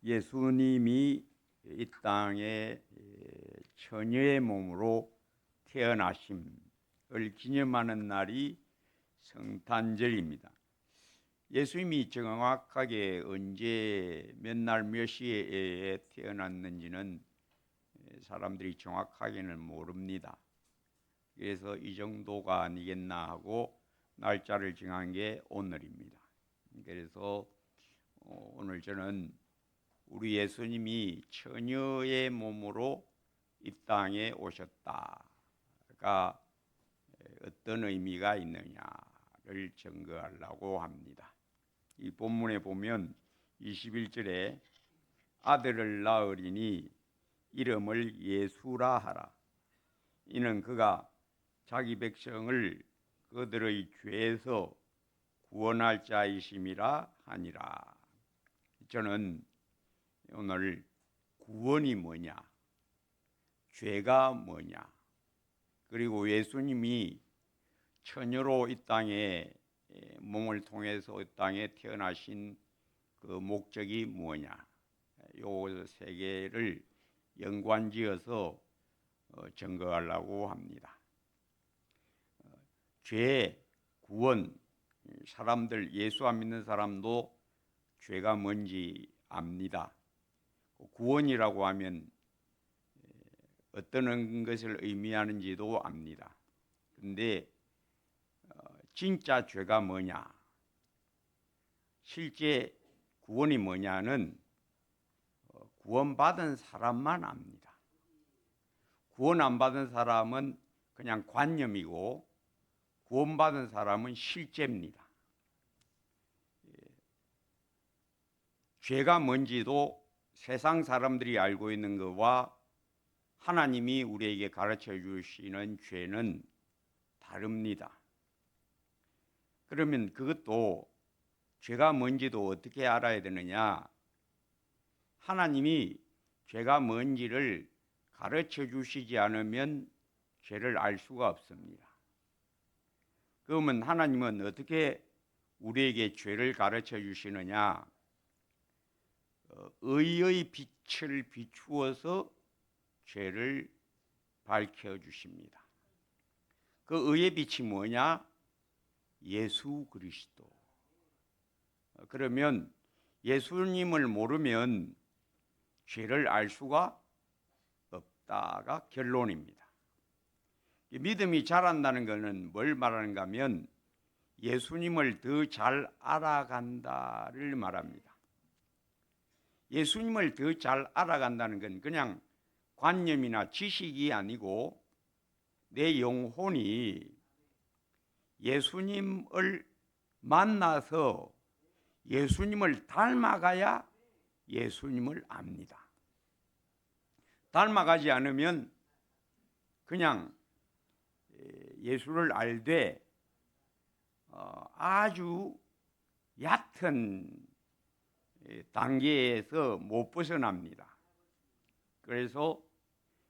예수님이 이 땅에 처녀의 몸으로 태어나심을 기념하는 날이 성탄절입니다. 예수님이 정확하게 언제 몇 날 몇 시에 태어났는지는 사람들이 정확하게는 모릅니다. 그래서 이 정도가 아니겠나 하고 날짜를 정한 게 오늘입니다. 그래서 오늘 저는 우리 예수님이 처녀의 몸으로 이 땅에 오셨다가 어떤 의미가 있느냐를 증거하려고 합니다. 이 본문에 보면 21절에 아들을 낳으리니 이름을 예수라 하라. 이는 그가 자기 백성을 그들의 죄에서 구원할 자이심이라 하니라. 저는 오늘 구원이 뭐냐, 죄가 뭐냐, 그리고 예수님이 처녀로 이 땅에 몸을 통해서 이 땅에 태어나신 그 목적이 뭐냐, 요 세 개를 연관지어서 증거하려고 합니다. 죄, 구원, 사람들 예수 안 믿는 사람도 죄가 뭔지 압니다. 구원이라고 하면 어떤 것을 의미하는지도 압니다. 그런데 진짜 죄가 뭐냐, 실제 구원이 뭐냐는 구원받은 사람만 압니다. 구원 안 받은 사람은 그냥 관념이고 구원받은 사람은 실제입니다. 죄가 뭔지도 세상 사람들이 알고 있는 것과 하나님이 우리에게 가르쳐 주시는 죄는 다릅니다. 그러면 그것도 죄가 뭔지도 어떻게 알아야 되느냐? 하나님이 죄가 뭔지를 가르쳐 주시지 않으면 죄를 알 수가 없습니다. 그러면 하나님은 어떻게 우리에게 죄를 가르쳐 주시느냐? 의의 빛을 비추어서 죄를 밝혀주십니다. 그 의의 빛이 뭐냐? 예수 그리스도. 그러면 예수님을 모르면 죄를 알 수가 없다가 결론입니다. 믿음이 자란다는 것은 뭘 말하는가 하면 예수님을 더 잘 알아간다를 말합니다. 예수님을 더 잘 알아간다는 건 그냥 관념이나 지식이 아니고 내 영혼이 예수님을 만나서 예수님을 닮아가야 예수님을 압니다. 닮아가지 않으면 그냥 예수를 알되 아주 얕은 단계에서 못 벗어납니다. 그래서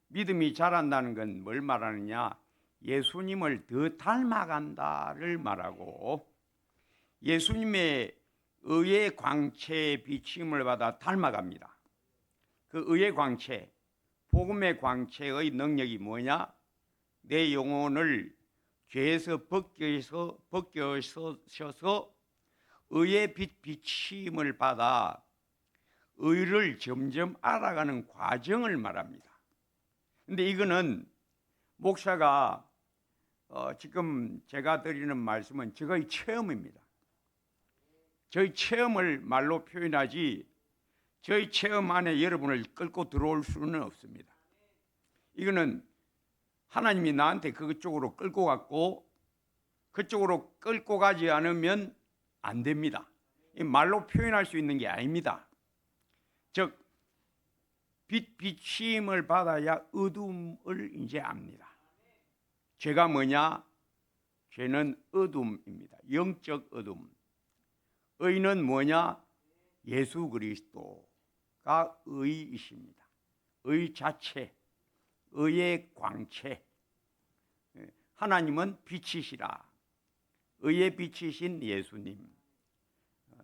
믿음이 자란다는 건 뭘 말하느냐? 예수님을 더 닮아간다를 말하고 예수님의 의의 광채의 비침을 받아 닮아갑니다. 그 의의 광채, 복음의 광채의 능력이 뭐냐? 내 영혼을 죄에서 벗겨셔서 의의 빛 비침을 받아 의를 점점 알아가는 과정을 말합니다. 근데 이거는 목사가 지금 제가 드리는 말씀은 저의 체험입니다. 저희 체험을 말로 표현하지 저희 체험 안에 여러분을 끌고 들어올 수는 없습니다. 이거는 하나님이 나한테 그쪽으로 끌고 갔고 그쪽으로 끌고 가지 않으면 안 됩니다. 말로 표현할 수 있는 게 아닙니다. 즉 빛 비침을 받아야 어둠을 이제 압니다. 죄가 뭐냐? 죄는 어둠입니다. 영적 어둠. 의는 뭐냐? 예수 그리스도가 의이십니다. 의 자체, 의의 광채. 하나님은 빛이시라. 의의 빛이신 예수님.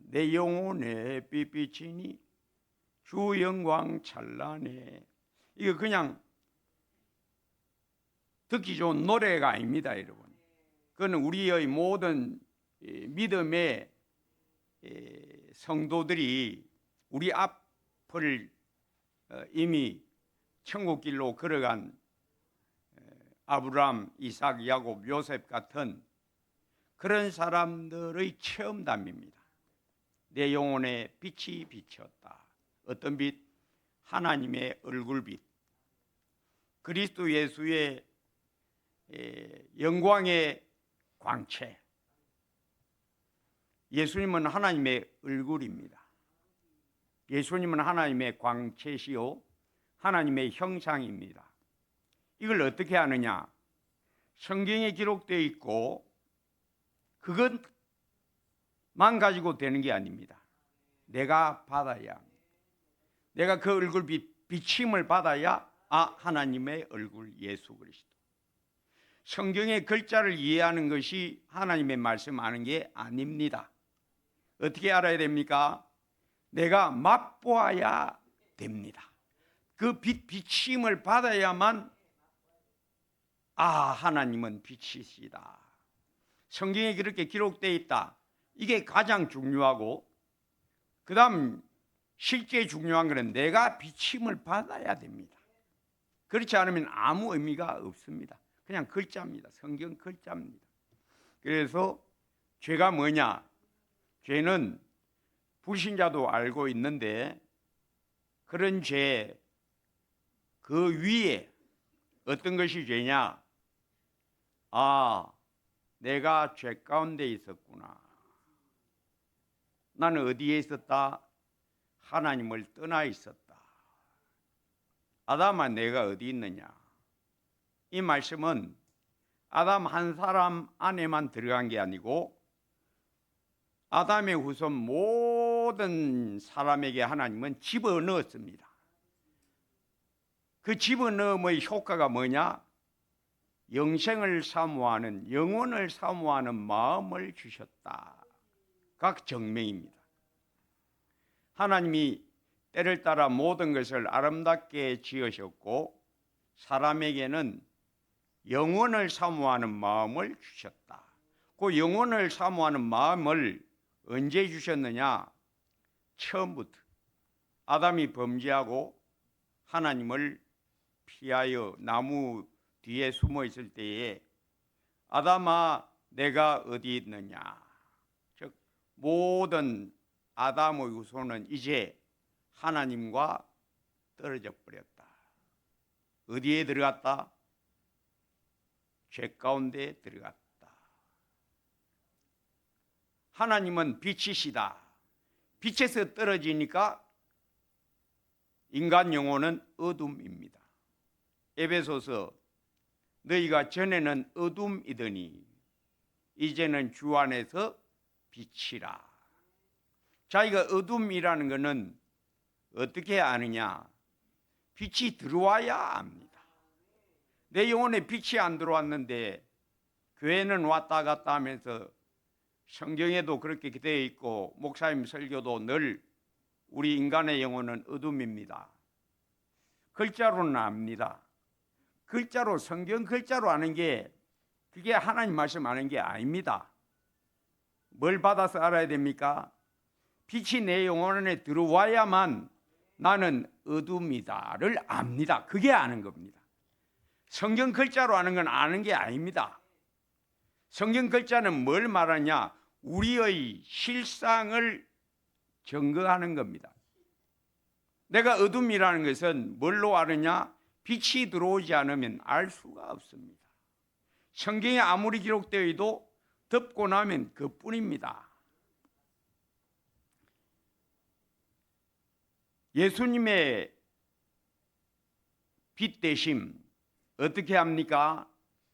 내 영혼에 빛 비치니 주 영광 찬란해. 이거 그냥 듣기 좋은 노래가 아닙니다, 여러분. 그거는 우리의 모든 믿음의 성도들이 우리 앞을 이미 천국길로 걸어간 아브라함, 이삭, 야곱, 요셉 같은 그런 사람들의 체험담입니다. 내 영혼에 빛이 비쳤다. 어떤 빛? 하나님의 얼굴빛. 그리스도 예수의 영광의 광채. 예수님은 하나님의 얼굴입니다. 예수님은 하나님의 광채시요 하나님의 형상입니다. 이걸 어떻게 아느냐? 성경에 기록되어 있고 그것만 가지고 되는 게 아닙니다. 내가 받아야 합니다. 내가 그 얼굴 비침을 받아야 하나님의 얼굴 예수 그리스도. 성경의 글자를 이해하는 것이 하나님의 말씀 아는 게 아닙니다. 어떻게 알아야 됩니까? 내가 맛보아야 됩니다. 그 비침을 받아야만 하나님은 빛이시다. 성경에 그렇게 기록되어 있다. 이게 가장 중요하고, 그 다음 실제 중요한 것은 내가 비침을 받아야 됩니다. 그렇지 않으면 아무 의미가 없습니다. 그냥 글자입니다. 성경 글자입니다. 그래서 죄가 뭐냐? 죄는 불신자도 알고 있는데 그런 죄 그 위에 어떤 것이 죄냐? 내가 죄 가운데 있었구나. 나는 어디에 있었다? 하나님을 떠나 있었다. 아담아, 내가 어디 있느냐? 이 말씀은 아담 한 사람 안에만 들어간 게 아니고 아담의 후손 모든 사람에게 하나님은 집어넣었습니다. 그 집어넣음의 효과가 뭐냐? 영생을 사모하는, 영혼을 사모하는 마음을 주셨다. 각 정명입니다. 하나님이 때를 따라 모든 것을 아름답게 지으셨고 사람에게는 영혼을 사모하는 마음을 주셨다. 그 영혼을 사모하는 마음을 언제 주셨느냐? 처음부터 아담이 범죄하고 하나님을 피하여 나무 뒤에 숨어 있을 때에 아담아, 내가 어디 있느냐? 즉 모든 아담의 후손은 이제 하나님과 떨어져 버렸다. 어디에 들어갔다? 죄 가운데 들어갔다. 하나님은 빛이시다. 빛에서 떨어지니까 인간 영혼은 어둠입니다. 에베소서 너희가 전에는 어둠이더니 이제는 주 안에서 빛이라. 자기가 어둠이라는 것은 어떻게 아느냐? 빛이 들어와야 압니다. 내 영혼에 빛이 안 들어왔는데 교회는 왔다 갔다 하면서 성경에도 그렇게 되어 있고 목사님 설교도 늘 우리 인간의 영혼은 어둠입니다. 글자로는 압니다. 글자로, 성경 글자로 아는 게 그게 하나님 말씀 아는 게 아닙니다. 뭘 받아서 알아야 됩니까? 빛이 내 영혼 안에 들어와야만 나는 어둠이다를 압니다. 그게 아는 겁니다. 성경 글자로 아는 건 아는 게 아닙니다. 성경 글자는 뭘 말하냐? 우리의 실상을 증거하는 겁니다. 내가 어둠이라는 것은 뭘로 아느냐? 빛이 들어오지 않으면 알 수가 없습니다. 성경에 아무리 기록되어 있어도 덮고 나면 그뿐입니다. 예수님의 빛 되심 어떻게 합니까?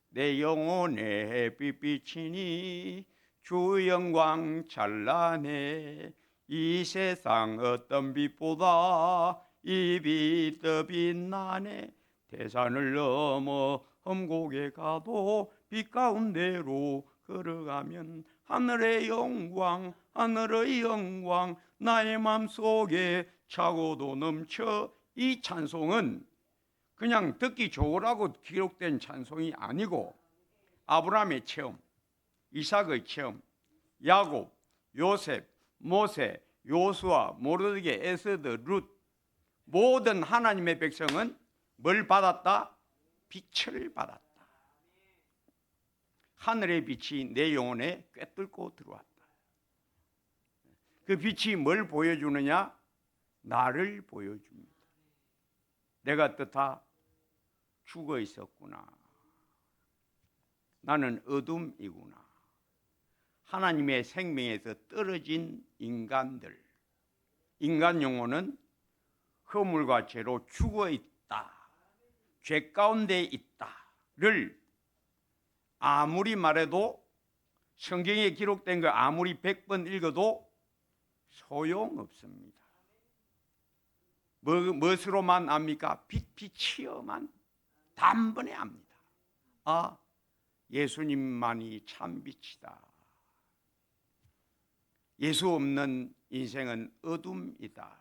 내 영혼에 빛 비치니 주 영광 찬란해. 이 세상 어떤 빛보다 이 빛 더 빛나네. 대산을 넘어 험곡에 가도 빛 가운데로 걸어가면 하늘의 영광, 하늘의 영광 나의 맘속에 차고도 넘쳐. 이 찬송은 그냥 듣기 좋으라고 기록된 찬송이 아니고 아브라함의 체험, 이삭의 체험, 야곱, 요셉, 모세, 요수아, 모르드게, 에스더, 룻, 모든 하나님의 백성은 뭘 받았다? 빛을 받았다. 하늘의 빛이 내 영혼에 꿰뚫고 들어왔다. 그 빛이 뭘 보여주느냐? 나를 보여줍니다. 내가 뜻하 죽어 있었구나. 나는 어둠이구나. 하나님의 생명에서 떨어진 인간들, 인간 영혼은 허물과 죄로 죽어 있다, 죄 가운데 있다를 아무리 말해도, 성경에 기록된 거 아무리 100번 읽어도 소용없습니다. 무엇으로만 압니까? 빛이여만 단번에 압니다. 아, 예수님만이 참 빛이다. 예수 없는 인생은 어둠이다.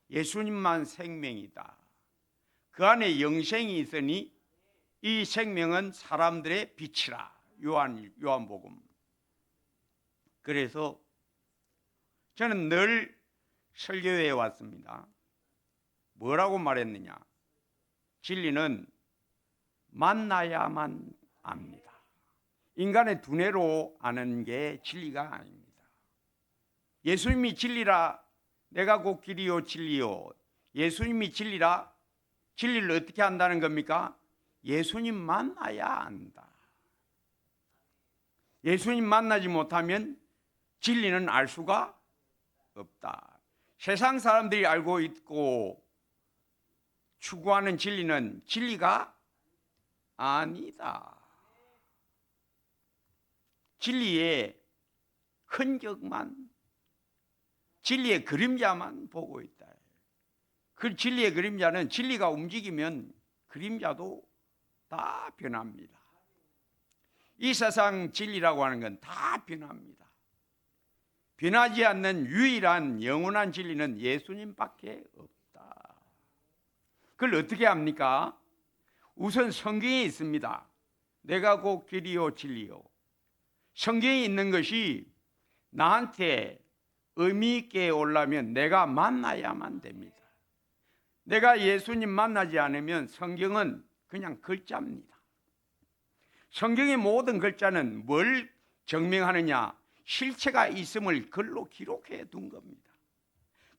예수님만 생명이다. 그 안에 영생이 있으니 이 생명은 사람들의 빛이라. 요한복음. 그래서 저는 늘 설교회에 왔습니다. 뭐라고 말했느냐? 진리는 만나야만 압니다. 인간의 두뇌로 아는 게 진리가 아닙니다. 예수님이 진리라. 내가 곧 길이요 진리요. 예수님이 진리라. 진리를 어떻게 안다는 겁니까? 예수님 만나야 안다. 예수님 만나지 못하면 진리는 알 수가 없다. 세상 사람들이 알고 있고 추구하는 진리는 진리가 아니다. 진리의 흔적만, 진리의 그림자만 보고 있다. 그 진리의 그림자는 진리가 움직이면 그림자도 다 변합니다. 이 세상 진리라고 하는 건 다 변합니다. 변하지 않는 유일한 영원한 진리는 예수님밖에 없다. 그걸 어떻게 합니까? 우선 성경에 있습니다. 내가 곧 길이요 진리요. 성경에 있는 것이 나한테 의미 있게 오려면 내가 만나야만 됩니다. 내가 예수님 만나지 않으면 성경은 그냥 글자입니다. 성경의 모든 글자는 뭘 증명하느냐? 실체가 있음을 글로 기록해 둔 겁니다.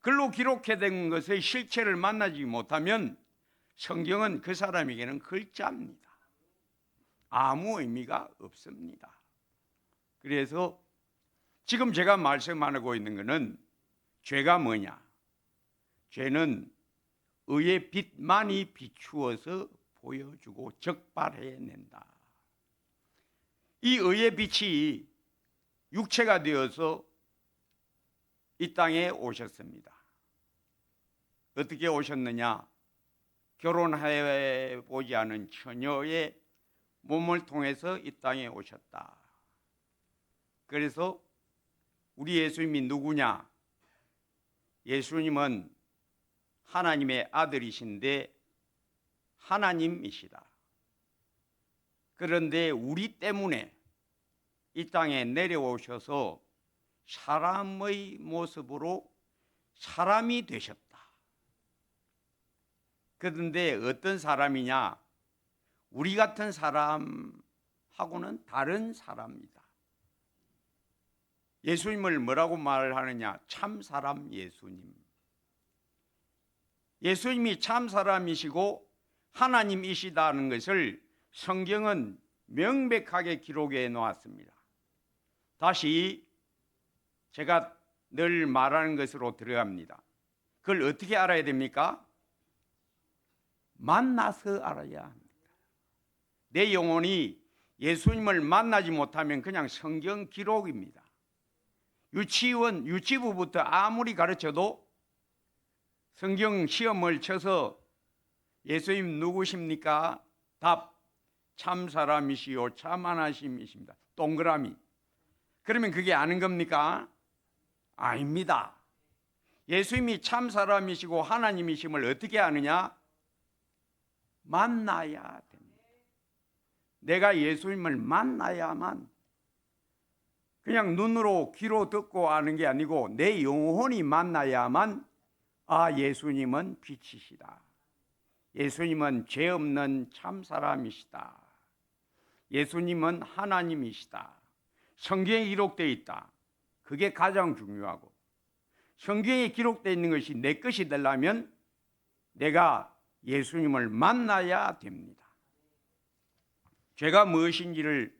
글로 기록해 둔 것의 실체를 만나지 못하면 성경은 그 사람에게는 글자입니다. 아무 의미가 없습니다. 그래서 지금 제가 말씀하고 있는 것은 죄가 뭐냐? 죄는 의의 빛만이 비추어서 보여주고 적발해낸다. 이 의의 빛이 육체가 되어서 이 땅에 오셨습니다. 어떻게 오셨느냐? 결혼해 보지 않은 처녀의 몸을 통해서 이 땅에 오셨다. 그래서 우리 예수님이 누구냐? 예수님은 하나님의 아들이신데 하나님이시다. 그런데 우리 때문에 이 땅에 내려오셔서 사람의 모습으로 사람이 되셨다. 그런데 어떤 사람이냐? 우리 같은 사람하고는 다른 사람이다. 예수님을 뭐라고 말하느냐? 참 사람 예수님. 예수님이 참 사람이시고 하나님이시다는 것을 성경은 명백하게 기록해 놓았습니다. 다시 제가 늘 말하는 것으로 들어갑니다. 그걸 어떻게 알아야 됩니까? 만나서 알아야 합니다. 내 영혼이 예수님을 만나지 못하면 그냥 성경 기록입니다. 유치부부터 아무리 가르쳐도 성경 시험을 쳐서 예수님 누구십니까? 답, 참 사람이시요 참 하나님이십니다. 동그라미. 그러면 그게 아는 겁니까? 아닙니다. 예수님이 참 사람이시고 하나님이심을 어떻게 아느냐? 만나야 됩니다. 내가 예수님을 만나야만, 그냥 눈으로 귀로 듣고 아는 게 아니고 내 영혼이 만나야만, 아, 예수님은 빛이시다, 예수님은 죄 없는 참 사람이시다, 예수님은 하나님이시다, 성경에 기록되어 있다. 그게 가장 중요하고, 성경에 기록되어 있는 것이 내 것이 되려면 내가 예수님을 만나야 됩니다. 죄가 무엇인지를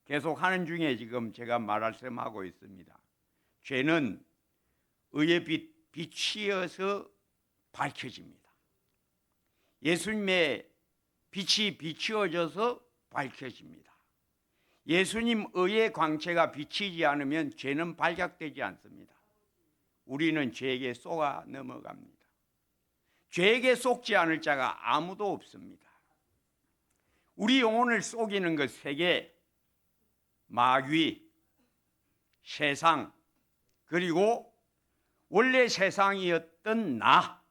계속 하는 중에 지금 제가 말씀하고 있습니다. 죄는 의의 빛이어서 밝혀집니다. 예수님의 빛이 비추어져서 밝혀집니다. 예수님 의의 광채가 비치지 않으면 죄는 발각되지 않습니다. 우리는 죄에게 쏘아 넘어갑니다. 죄에게 속지 않을 자가 아무도 없습니다. 우리 영혼을 속이는 것 세 개, 마귀, 세상, 그리고 원래 세상이었던 나,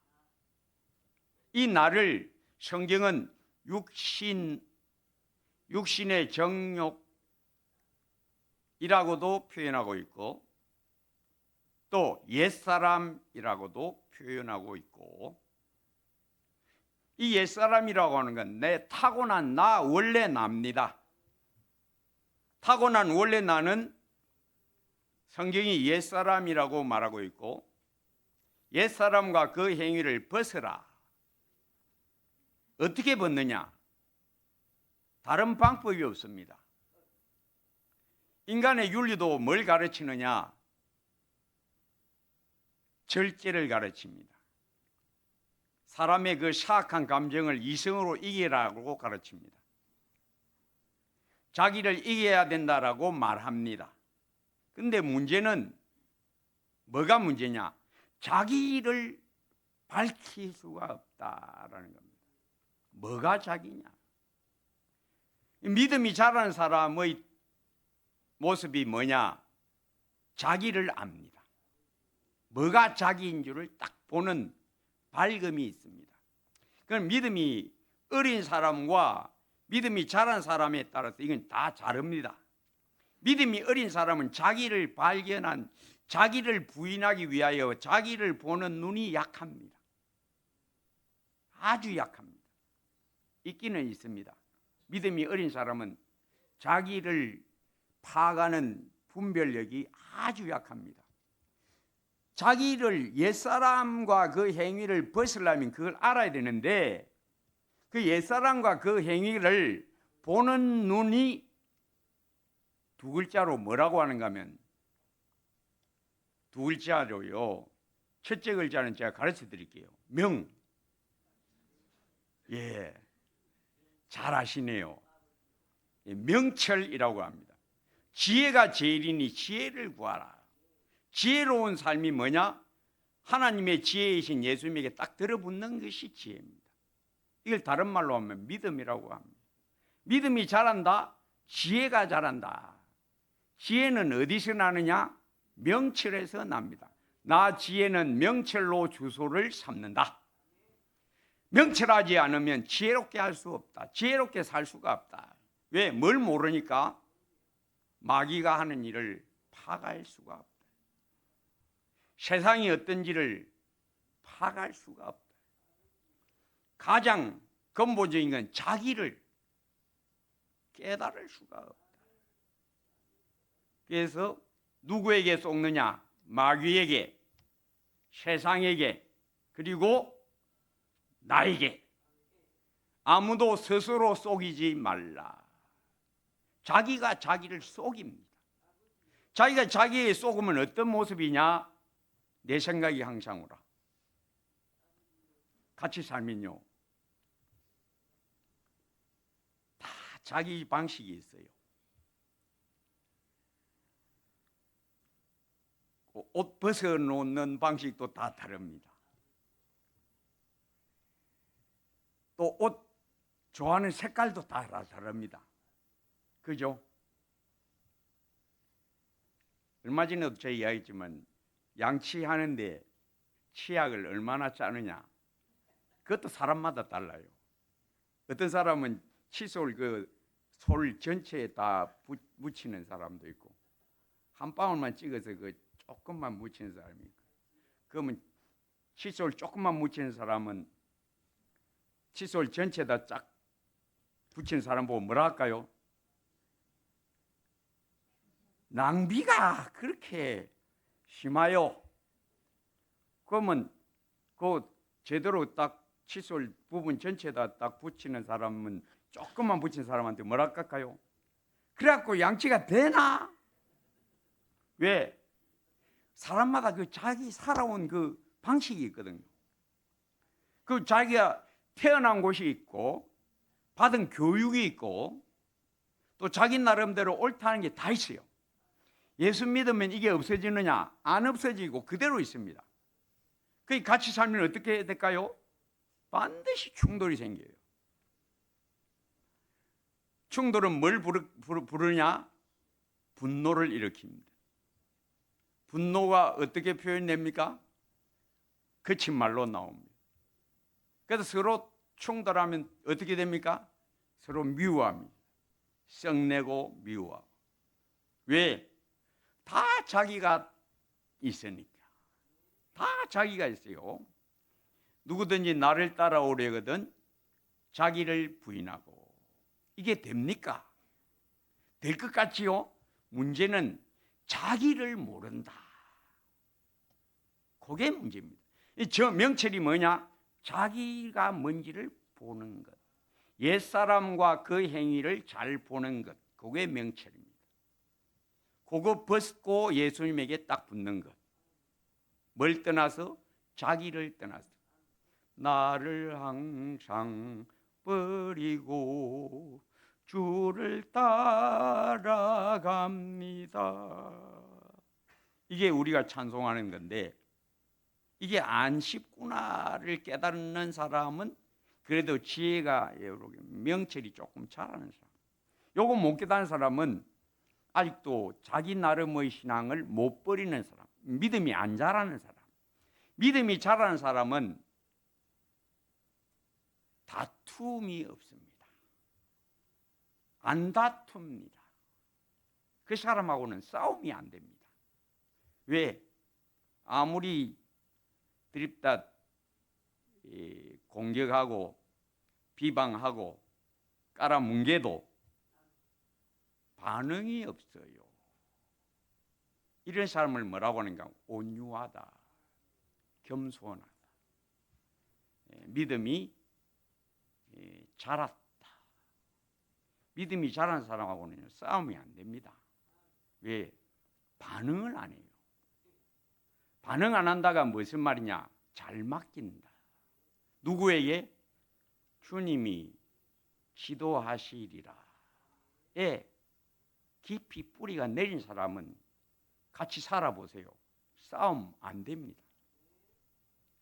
이 나를 성경은 육신의 정욕이라고도 표현하고 있고, 또 옛사람이라고도 표현하고 있고, 이 옛사람이라고 하는 건 내 타고난 나, 원래 나입니다. 타고난 원래 나는 성경이 옛사람이라고 말하고 있고, 옛사람과 그 행위를 벗으라. 어떻게 벗느냐? 다른 방법이 없습니다. 인간의 윤리도 뭘 가르치느냐? 절제를 가르칩니다. 사람의 그 사악한 감정을 이성으로 이기라고 가르칩니다. 자기를 이겨야 된다라고 말합니다. 근데 문제는 뭐가 문제냐? 자기를 밝힐 수가 없다라는 겁니다. 뭐가 자기냐? 믿음이 자라는 사람의 모습이 뭐냐? 자기를 압니다. 뭐가 자기인 줄을 딱 보는 밝음이 있습니다. 그럼 믿음이 어린 사람과 믿음이 자란 사람에 따라서 이건 다 다릅니다. 믿음이 어린 사람은 자기를 발견한, 자기를 부인하기 위하여 자기를 보는 눈이 약합니다. 아주 약합니다. 있기는 있습니다. 믿음이 어린 사람은 자기를 파악하는 분별력이 아주 약합니다. 자기를, 옛사람과 그 행위를 벗으려면 그걸 알아야 되는데, 그 옛사람과 그 행위를 보는 눈이 두 글자로 뭐라고 하는가 하면, 두 글자로요, 첫째 글자는 제가 가르쳐 드릴게요. 명. 예, 잘 아시네요. 명철이라고 합니다. 지혜가 제일이니 지혜를 구하라. 지혜로운 삶이 뭐냐? 하나님의 지혜이신 예수님에게 딱 들어붙는 것이 지혜입니다. 이걸 다른 말로 하면 믿음이라고 합니다. 믿음이 자란다, 지혜가 자란다. 지혜는 어디서 나느냐? 명철에서 납니다. 나 지혜는 명철로 주소를 삼는다. 명철하지 않으면 지혜롭게 할 수 없다. 지혜롭게 살 수가 없다. 왜? 뭘 모르니까? 마귀가 하는 일을 파악할 수가 없다. 세상이 어떤지를 파악할 수가 없다. 가장 근본적인 건 자기를 깨달을 수가 없다. 그래서 누구에게 속느냐? 마귀에게, 세상에게, 그리고 나에게. 아무도 스스로 속이지 말라. 자기가 자기를 속입니다. 자기가 자기에게 속으면 어떤 모습이냐? 내 생각이 항상 오라. 같이 살면요, 다 자기 방식이 있어요. 옷 벗어놓는 방식도 다 다릅니다. 또 옷 좋아하는 색깔도 다 다릅니다. 그죠? 얼마 전에도 제가 이야기했지만, 양치하는데 치약을 얼마나 짜느냐, 그것도 사람마다 달라요. 어떤 사람은 칫솔 솔 전체에 다 묻히는 사람도 있고, 한 방울만 찍어서 조금만 묻히는 사람이 있고, 그러면 칫솔 조금만 묻히는 사람은 칫솔 전체에다 쫙 붙이는 사람 보고 뭐라 할까요? 낭비가 그렇게 심하요. 그러면 제대로 딱 칫솔 부분 전체에다 딱 붙이는 사람은 조금만 붙인 사람한테 뭐라 할까요? 그래갖고 양치가 되나? 왜? 사람마다 자기 살아온 방식이 있거든요. 자기가 태어난 곳이 있고 받은 교육이 있고 또 자기 나름대로 옳다는 게 다 있어요. 예수 믿으면 이게 없어지느냐? 안 없어지고 그대로 있습니다. 같이 살면 어떻게 될까요? 반드시 충돌이 생겨요. 충돌은 뭘 부르냐? 분노를 일으킵니다. 분노가 어떻게 표현됩니까? 거친 말로 나옵니다. 그래서 서로 충돌하면 어떻게 됩니까? 서로 미워합니다. 썩내고 미워하고. 왜? 다 자기가 있으니까. 다 자기가 있어요. 누구든지 나를 따라오려거든 자기를 부인하고. 이게 됩니까? 될 것 같지요? 문제는 자기를 모른다. 그게 문제입니다. 저 명철이 뭐냐? 자기가 뭔지를 보는 것. 옛사람과 그 행위를 잘 보는 것. 그게 명철입니다. 그거 벗고 예수님에게 딱 붙는 것. 뭘 떠나서? 자기를 떠나서. 나를 항상 버리고 주를 따라갑니다. 이게 우리가 찬송하는 건데, 이게 안 쉽구나를 깨닫는 사람은 그래도 지혜가 명철이 조금 잘하는 사람. 요거 못 깨닫는 사람은 아직도 자기 나름의 신앙을 못 버리는 사람, 믿음이 안 자라는 사람. 믿음이 자라는 사람은 다툼이 없습니다. 안 다툽니다. 그 사람하고는 싸움이 안 됩니다. 왜? 아무리 드립다 공격하고 비방하고 깔아뭉개도 반응이 없어요. 이런 사람을 뭐라고 하는가? 온유하다, 겸손하다, 믿음이 자랐다. 믿음이 자란 사람하고는 싸움이 안 됩니다. 왜? 반응을 안 해요. 반응 안 한다가 무슨 말이냐? 잘 맡긴다. 누구에게? 주님이 지도하시리라. 깊이 뿌리가 내린 사람은 같이 살아보세요. 싸움 안 됩니다.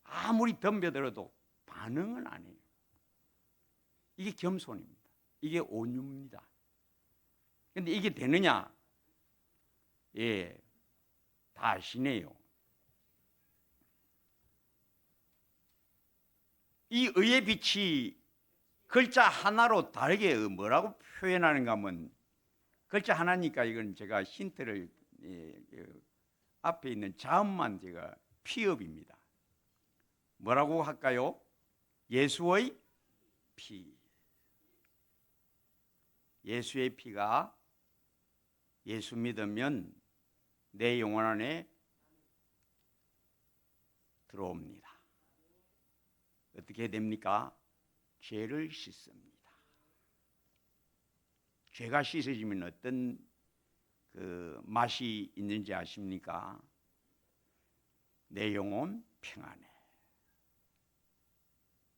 아무리 덤벼들어도 반응은 안 해요. 이게 겸손입니다. 이게 온유입니다. 그런데 이게 되느냐? 다 아시네요. 이 의의 빛이 글자 하나로 다르게 뭐라고 표현하는가 하면, 글자 하나니까 이건 제가 힌트를 앞에 있는 자음만 제가 피읍입니다. 뭐라고 할까요? 예수의 피. 예수의 피가 예수 믿으면 내 영혼 안에 들어옵니다. 어떻게 됩니까? 죄를 씻습니다. 죄가 씻어지면 어떤 맛이 있는지 아십니까? 내 영혼 평안해.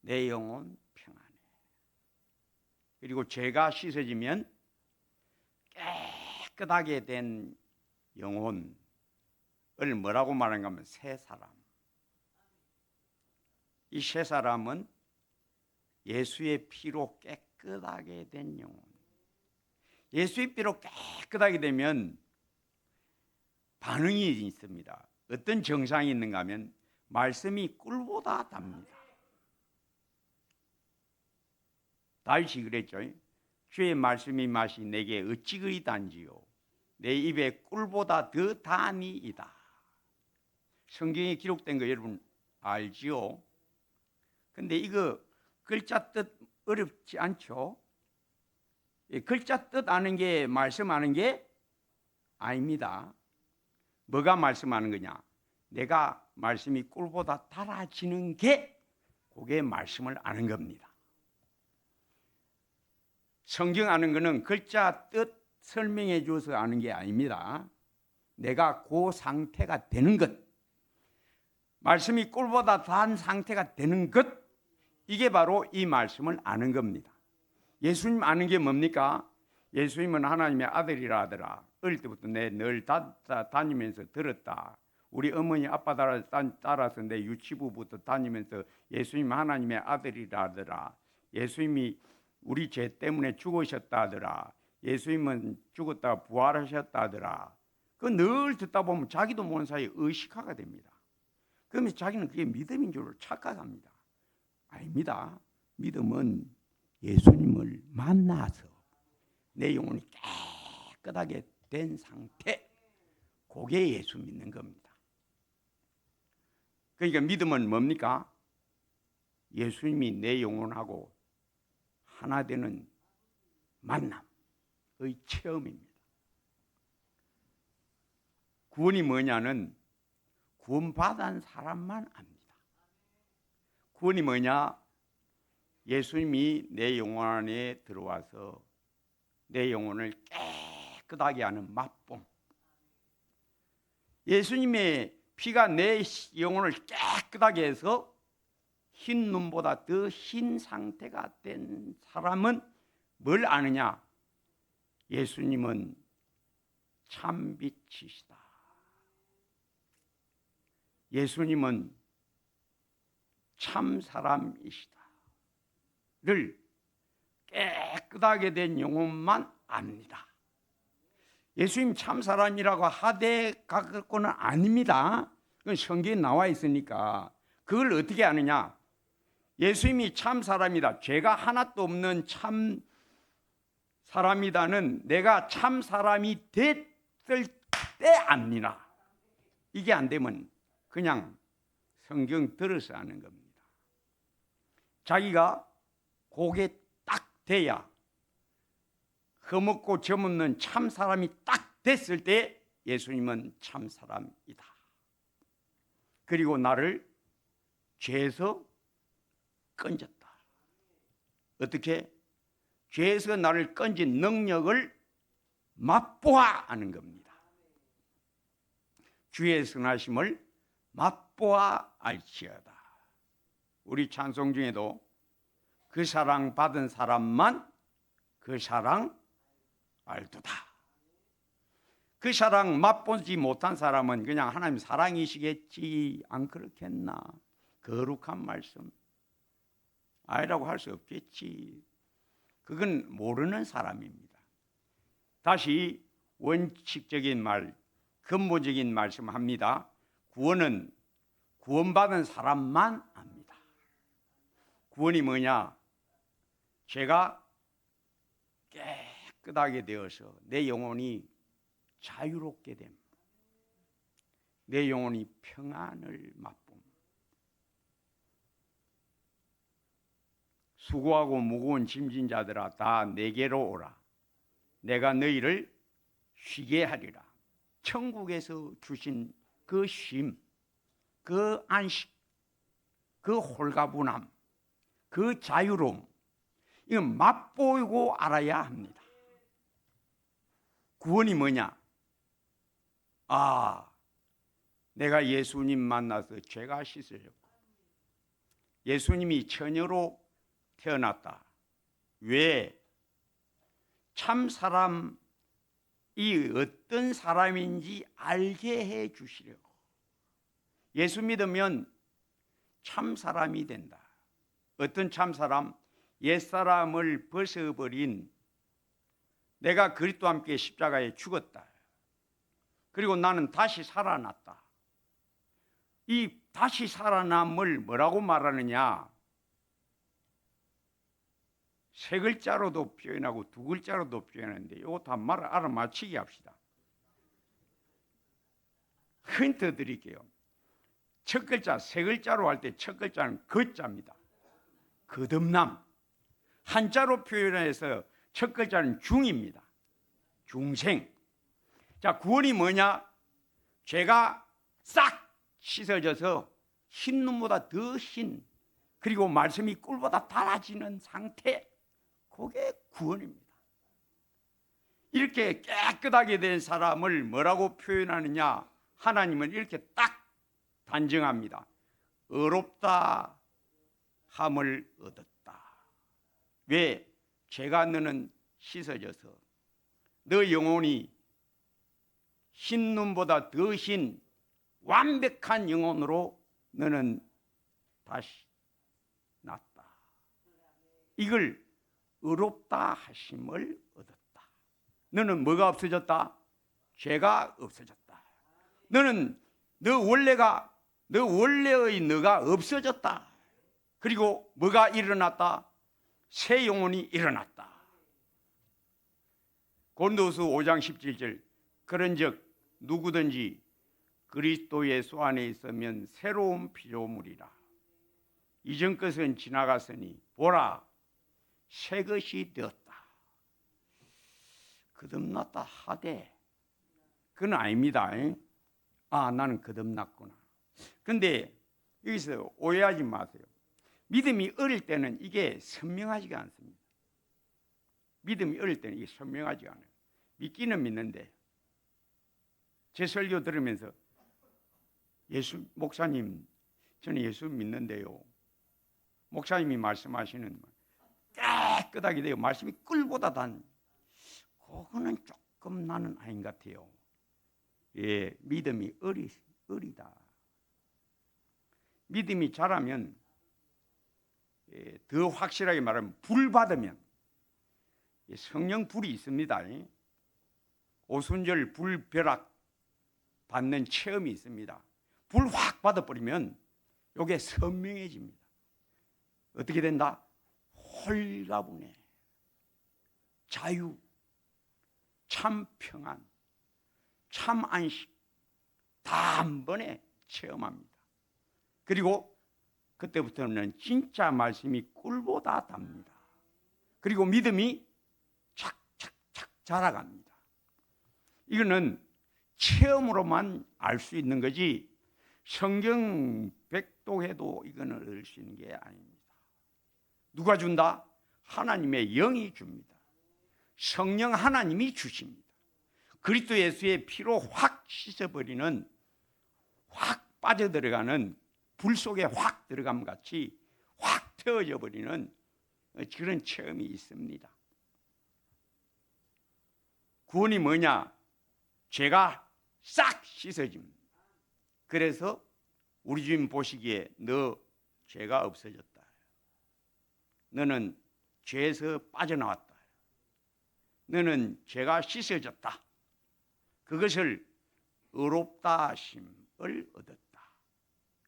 내 영혼 평안해. 그리고 죄가 씻어지면 깨끗하게 된 영혼을 뭐라고 말하는가 하면 새 사람. 이 새 사람은 예수의 피로 깨끗하게 된 영혼. 예수의 피로 깨끗하게 되면 반응이 있습니다. 어떤 정상이 있는가 하면 말씀이 꿀보다 답니다. 다윗이 그랬죠. 주의 말씀이 맛이 내게 어찌 그리 단지요 내 입에 꿀보다 더 단이이다. 성경에 기록된 거 여러분 알지요? 근데 이거 글자 뜻 어렵지 않죠? 글자 뜻 아는 게 말씀하는 게 아닙니다. 뭐가 말씀하는 거냐? 내가 말씀이 꿀보다 달아지는 게 그게 말씀을 아는 겁니다. 성경 아는 거는 글자 뜻 설명해 줘서 아는 게 아닙니다. 내가 그 상태가 되는 것, 말씀이 꿀보다 단 상태가 되는 것, 이게 바로 이 말씀을 아는 겁니다. 예수님 아는 게 뭡니까? 예수님은 하나님의 아들이라 하더라. 어릴 때부터 늘 다니면서 들었다. 우리 어머니 아빠 따라서 내 유치부부터 다니면서 예수님 하나님의 아들이라 하더라. 예수님이 우리 죄 때문에 죽으셨다 하더라. 예수님은 죽었다가 부활하셨다 하더라. 그 늘 듣다 보면 자기도 모르는 사이에 의식화가 됩니다. 그러면서 자기는 그게 믿음인 줄 착각합니다. 아닙니다. 믿음은 예수님을 만나서 내 영혼이 깨끗하게 된 상태, 그게 예수 믿는 겁니다. 그러니까 믿음은 뭡니까? 예수님이 내 영혼하고 하나 되는 만남의 체험입니다. 구원이 뭐냐는 구원받은 사람만 압니다. 구원이 뭐냐? 예수님이 내 영혼 안에 들어와서 내 영혼을 깨끗하게 하는 맛봄. 예수님의 피가 내 영혼을 깨끗하게 해서 흰 눈보다 더 흰 상태가 된 사람은 뭘 아느냐? 예수님은 참빛이시다. 예수님은 참사람이시다. 를 깨끗하게 된 영혼만 압니다. 예수님 참사람이라고 하되 갖고는 아닙니다. 그건 성경에 나와 있으니까. 그걸 어떻게 아느냐? 예수님이 참사람이다, 죄가 하나도 없는 참사람이다는 내가 참사람이 됐을 때 압니다. 이게 안 되면 그냥 성경 들어서 아는 겁니다. 자기가 그게 딱 돼야 흠없고 점없는 참사람이 딱 됐을 때 예수님은 참사람이다. 그리고 나를 죄에서 건졌다. 어떻게? 죄에서 나를 건진 능력을 맛보아 하는 겁니다. 주의 선하심을 맛보아 알지어다. 우리 찬송 중에도 그 사랑 받은 사람만 그 사랑 알도다. 그 사랑 맛보지 못한 사람은 그냥 하나님 사랑이시겠지, 안 그렇겠나, 거룩한 말씀 아니라고 할 수 없겠지. 그건 모르는 사람입니다. 다시 원칙적인 말, 근본적인 말씀합니다. 구원은 구원받은 사람만 압니다. 구원이 뭐냐? 제가 깨끗하게 되어서 내 영혼이 자유롭게 됨, 내 영혼이 평안을 맛봄. 수고하고 무거운 짐진 자들아 다 내게로 오라. 내가 너희를 쉬게 하리라. 천국에서 주신 그 쉼, 그 안식, 그 홀가분함, 그 자유로움, 이건 맛보이고 알아야 합니다. 구원이 뭐냐? 아, 내가 예수님 만나서 죄가 씻어졌고 예수님이 처녀로 태어났다. 왜? 참 사람이 어떤 사람인지 알게 해 주시려고. 예수 믿으면 참 사람이 된다. 어떤 참 사람? 옛사람을 벗어버린, 내가 그리스도와 함께 십자가에 죽었다. 그리고 나는 다시 살아났다. 이 다시 살아남을 뭐라고 말하느냐? 세 글자로도 표현하고 두 글자로도 표현하는데 이거 다 말을 알아맞히게 합시다. 힌트 드릴게요. 첫 글자, 세 글자로 할 때 첫 글자는 거자입니다. 거듭남. 한자로 표현해서 첫 글자는 중입니다. 중생. 자, 구원이 뭐냐? 죄가 싹 씻어져서 흰 눈보다 더 흰, 그리고 말씀이 꿀보다 달아지는 상태, 그게 구원입니다. 이렇게 깨끗하게 된 사람을 뭐라고 표현하느냐? 하나님은 이렇게 딱 단정합니다. 의롭다 함을 얻었다. 왜? 죄가 너는 씻어져서 너 영혼이 흰 눈보다 더 흰 완벽한 영혼으로 너는 다시 났다. 이걸 의롭다 하심을 얻었다. 너는 뭐가 없어졌다? 죄가 없어졌다. 너는 너 원래의 너가 없어졌다. 그리고 뭐가 일어났다? 새 영혼이 일어났다. 고린도후서 5장 17절, 그런즉 누구든지 그리스도 예수 안에 있으면 새로운 피조물이라. 이전 것은 지나갔으니 보라 새 것이 되었다. 거듭났다 하되 그건 아닙니다. 아, 나는 거듭났구나. 근데 여기서 오해하지 마세요. 믿음이 어릴 때는 이게 선명하지가 않습니다. 믿음이 어릴 때는 이게 선명하지가 않아요. 믿기는 믿는데 제 설교 들으면서 목사님, 저는 예수 믿는데요. 목사님이 말씀하시는 깨끗하게 돼요. 말씀이 꿀보다 단. 그거는 조금 나는 아닌 것 같아요. 예, 믿음이 어리다. 믿음이 자라면, 더 확실하게 말하면 불 받으면, 성령 불이 있습니다. 오순절 불벼락 받는 체험이 있습니다. 불 확 받아버리면 이게 선명해집니다. 어떻게 된다? 홀가분해, 자유, 참 평안, 참 안식 다 한 번에 체험합니다. 그리고 그때부터는 진짜 말씀이 꿀보다 답니다. 그리고 믿음이 착착착 자라갑니다. 이거는 체험으로만 알 수 있는 거지 성경 백독해도 이거는 얻을 수 있는 게 아닙니다. 누가 준다? 하나님의 영이 줍니다. 성령 하나님이 주십니다. 그리스도 예수의 피로 확 씻어버리는, 확 빠져들어가는, 불 속에 확 들어감 같이 확 태워져 버리는 그런 체험이 있습니다. 구원이 뭐냐? 죄가 싹 씻어집니다. 그래서 우리 주님 보시기에 너 죄가 없어졌다. 너는 죄에서 빠져나왔다. 너는 죄가 씻어졌다. 그것을 의롭다 하심을 얻었다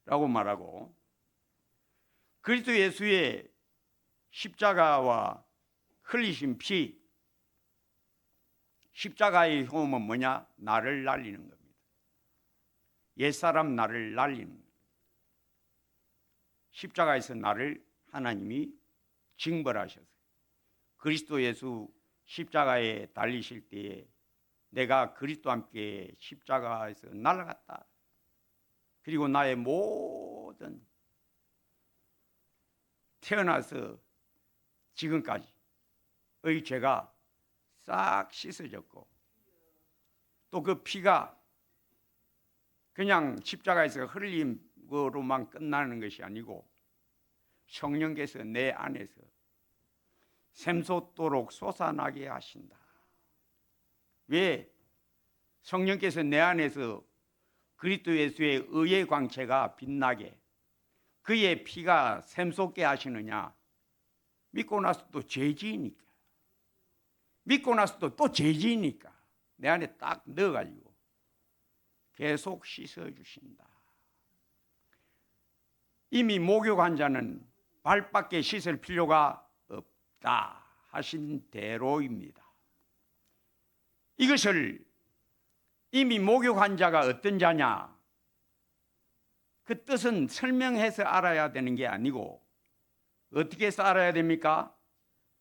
라고 말하고, 그리스도 예수의 십자가와 흘리신 피, 십자가의 효험은 뭐냐? 나를 날리는 겁니다. 옛사람 나를 날리는 겁니다. 십자가에서 나를 하나님이 징벌하셔서 그리스도 예수 십자가에 달리실 때에 내가 그리스도와 함께 십자가에서 날아갔다. 그리고 나의 모든 태어나서 지금까지의 죄가 싹 씻어졌고, 또 그 피가 그냥 십자가에서 흘린 거로만 끝나는 것이 아니고 성령께서 내 안에서 샘솟도록 솟아나게 하신다. 왜? 성령께서 내 안에서 그리스도 예수의 의의 광채가 빛나게, 그의 피가 샘솟게 하시느냐? 믿고 나서 또 죄지니까, 믿고 나서 또 죄지니까 내 안에 딱 넣어가지고 계속 씻어주신다. 이미 목욕한 자는 발밖에 씻을 필요가 없다 하신 대로입니다. 이것을 이미 목욕한 자가 어떤 자냐, 그 뜻은 설명해서 알아야 되는 게 아니고 어떻게 해서 알아야 됩니까?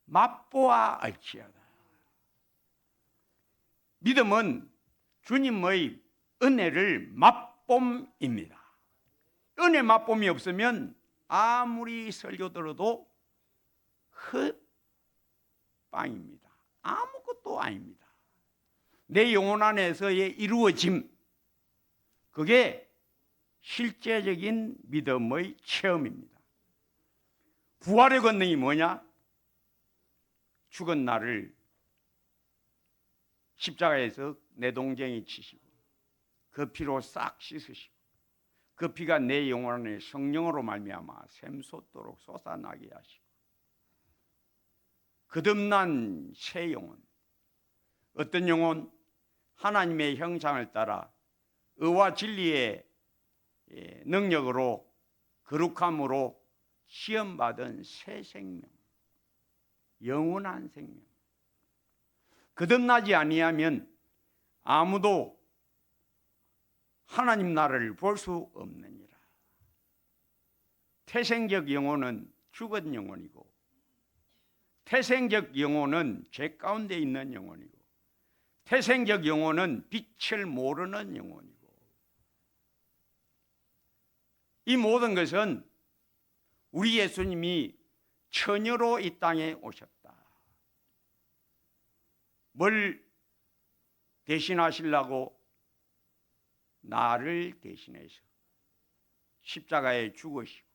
맛보아 알지어다. 믿음은 주님의 은혜를 맛봄입니다. 은혜 맛봄이 없으면 아무리 설교 들어도 헛빵입니다. 아무것도 아닙니다. 내 영혼 안에서의 이루어짐, 그게 실제적인 믿음의 체험입니다. 부활의 권능이 뭐냐? 죽은 나를 십자가에서 내 동정이 치시고 그 피로 싹 씻으시고 그 피가 내 영혼 안에 성령으로 말미암아 샘솟도록 솟아나게 하시고 거듭난 새 영혼, 어떤 영혼? 하나님의 형상을 따라 의와 진리의 능력으로 거룩함으로 시험받은 새 생명, 영원한 생명. 거듭나지 아니하면 아무도 하나님 나라를 볼 수 없느니라. 태생적 영혼은 죽은 영혼이고 태생적 영혼은 죄 가운데 있는 영혼이고 태생적 영혼은 빛을 모르는 영혼이고, 이 모든 것은 우리 예수님이 처녀로 이 땅에 오셨다. 뭘 대신하시려고? 나를 대신해서 십자가에 죽으시고,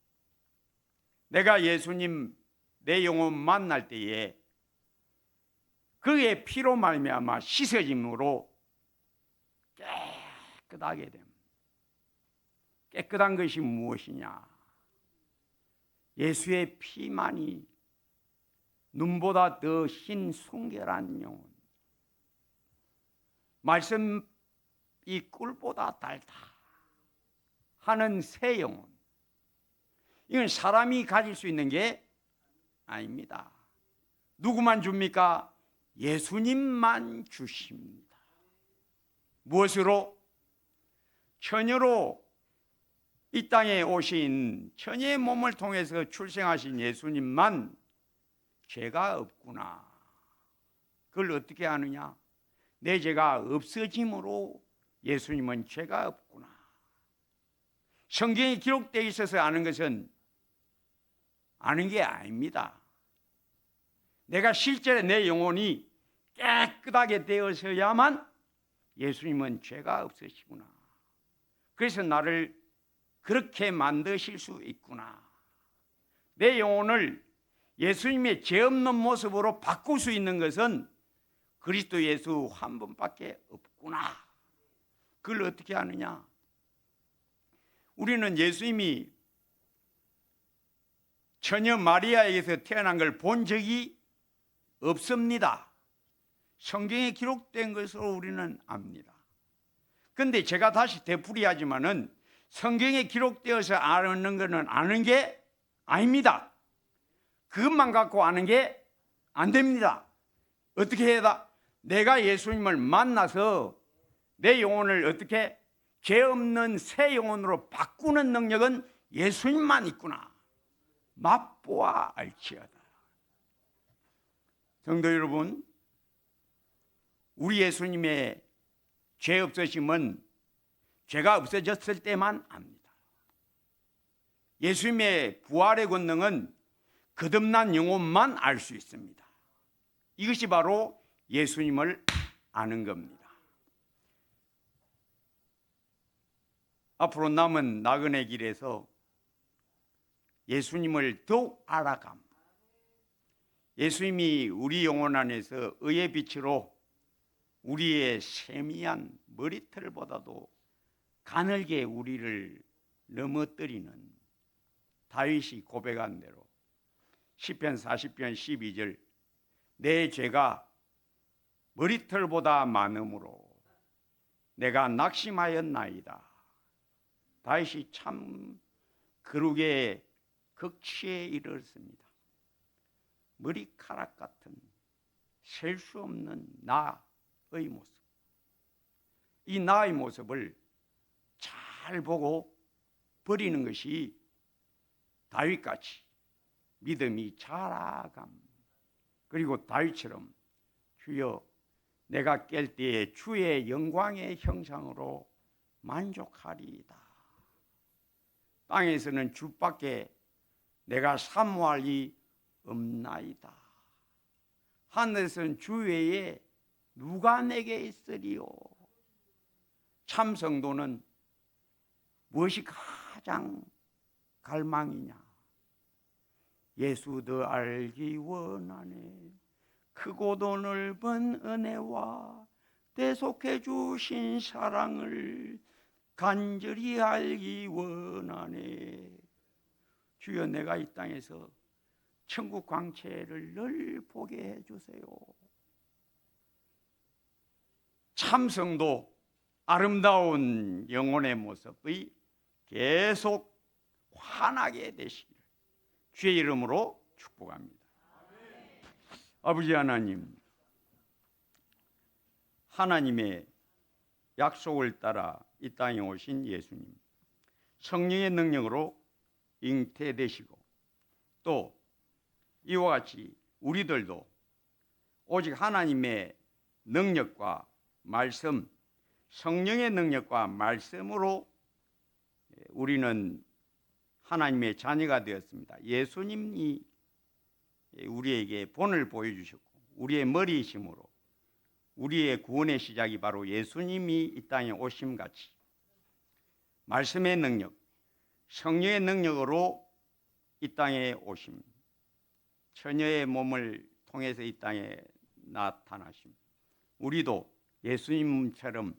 내가 예수님 내 영혼 만날 때에 그의 피로 말미암아 씻어짐으로 깨끗하게 됩니다. 깨끗한 것이 무엇이냐? 예수의 피만이 눈보다 더 흰 순결한 영혼, 말씀 이 꿀보다 달다 하는 새 영혼, 이건 사람이 가질 수 있는 게 아닙니다. 누구만 줍니까? 예수님만 주십니다. 무엇으로? 처녀로 이 땅에 오신 처녀의 몸을 통해서 출생하신 예수님만 죄가 없구나. 그걸 어떻게 아느냐? 내 죄가 없어짐으로 예수님은 죄가 없구나. 성경에 기록되어 있어서 아는 것은 아는 게 아닙니다. 내가 실제로 내 영혼이 깨끗하게 되어서야만 예수님은 죄가 없으시구나. 그래서 나를 그렇게 만드실 수 있구나. 내 영혼을 예수님의 죄 없는 모습으로 바꿀 수 있는 것은 그리스도 예수 한 분밖에 없구나. 그걸 어떻게 아느냐? 우리는 예수님이 처녀 마리아에게서 태어난 걸 본 적이 없습니다. 성경에 기록된 것으로 우리는 압니다. 그런데 제가 다시 되풀이하지만은 성경에 기록되어서 아는 것은 아는 게 아닙니다. 그것만 갖고 아는 게 안 됩니다. 어떻게 해야? 내가 예수님을 만나서 내 영혼을 어떻게 죄 없는 새 영혼으로 바꾸는 능력은 예수님만 있구나. 맛보아 알지어다. 성도 여러분, 우리 예수님의 죄 없으심은 죄가 없어졌을 때만 압니다. 예수님의 부활의 권능은 거듭난 영혼만 알 수 있습니다. 이것이 바로 예수님을 아는 겁니다. 앞으로 남은 나그네 길에서 예수님을 더욱 알아감, 예수님이 우리 영혼 안에서 의의 빛으로 우리의 세미한 머리털보다도 가늘게 우리를 넘어뜨리는 다윗이 고백한 대로 시편 40편 12절, 내 죄가 머리털보다 많음으로 내가 낙심하였나이다. 다윗이 참 거룩의 극치에 이르렀습니다. 머리카락 같은 셀 수 없는 나의 모습, 이 나의 모습을 잘 보고 버리는 것이 다윗같이 믿음이 자라감, 그리고 다윗처럼 주여 내가 깰 때에 주의 영광의 형상으로 만족하리이다. 땅에서는 주밖에 내가 사모할 이 없나이다. 하늘에서는 주 외에 누가 내게 있으리요. 참 성도는 무엇이 가장 갈망이냐? 예수 더 알기 원하네. 크고도 넓은 은혜와 대속해 주신 사랑을 간절히 알기 원하네. 주여 내가 이 땅에서 천국 광채를 늘 보게 해주세요. 참성도 아름다운 영혼의 모습이 계속 환하게 되시기를 주의 이름으로 축복합니다. 아버지 하나님, 하나님의 약속을 따라 이 땅에 오신 예수님, 성령의 능력으로 잉태되시고 또 이와 같이 우리들도 오직 하나님의 능력과 말씀, 성령의 능력과 말씀으로 우리는 하나님의 자녀가 되었습니다. 예수님이 우리에게 본을 보여주셨고 우리의 머리이심으로 우리의 구원의 시작이 바로 예수님이 이 땅에 오심같이 말씀의 능력, 성령의 능력으로 이 땅에 오심, 처녀의 몸을 통해서 이 땅에 나타나심, 우리도 예수님처럼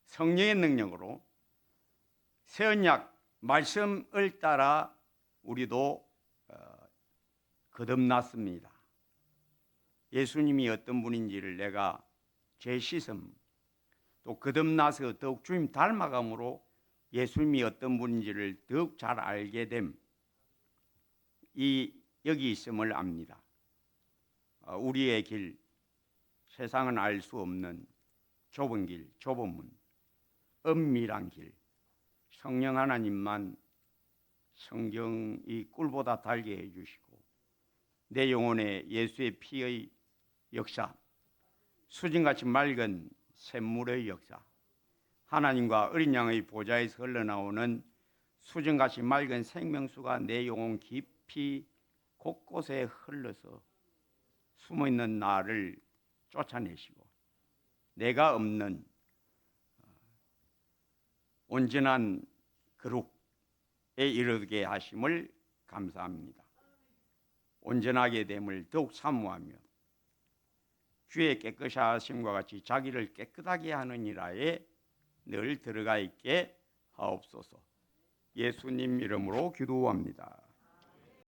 성령의 능력으로 새 언약 말씀을 따라 우리도 거듭났습니다. 예수님이 어떤 분인지를 내가 재시험 또 거듭나서 더욱 주님 닮아감으로 예수님이 어떤 분인지를 더욱 잘 알게 됨, 이 여기 있음을 압니다. 우리의 길, 세상은 알 수 없는 좁은 길, 좁은 문, 엄밀한 길, 성령 하나님만 성경이 꿀보다 달게 해주시고 내 영혼에 예수의 피의 역사, 수진같이 맑은 샘물의 역사, 하나님과 어린 양의 보좌에서 흘러나오는 수진같이 맑은 생명수가 내 영혼 깊이 곳곳에 흘러서 숨어있는 나를 쫓아내시고 내가 없는 온전한 거룩에 이르게 하심을 감사합니다. 온전하게 됨을 더욱 사모하며 주의 깨끗하심과 같이 자기를 깨끗하게 하는 일하에 늘 들어가 있게 하옵소서. 예수님 이름으로 기도합니다.